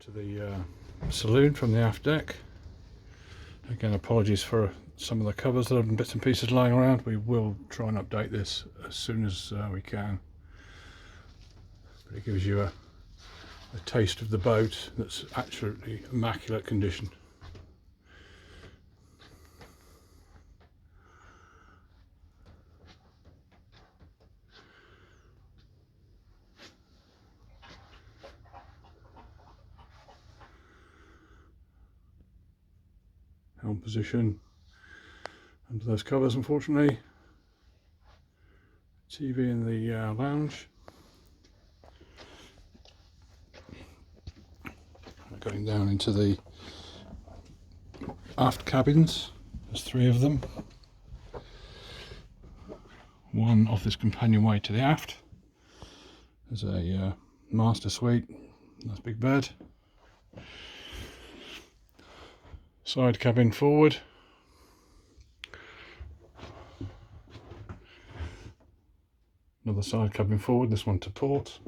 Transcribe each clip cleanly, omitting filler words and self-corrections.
Into the saloon from the aft deck. Again, apologies for some of the covers that have bits and pieces lying around. We will try and update this as soon as we can. But it gives you a taste of the boat that's absolutely immaculate condition. Helm position under those covers, unfortunately. TV in the lounge. Going down into the aft cabins. There's 3 of them. One off this companionway to the aft. There's a master suite. Nice big bed. Side cabin forward. Another side cabin forward, this one to port.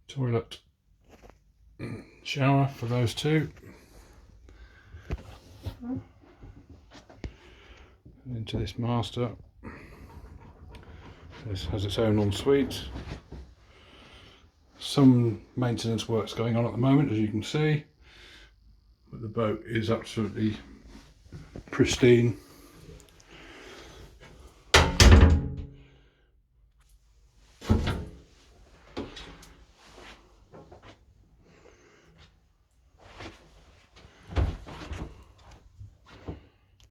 Toilet, shower for those 2. And into this master. This has its own ensuite. Some maintenance work's going on at the moment, as you can see, but the boat is absolutely pristine.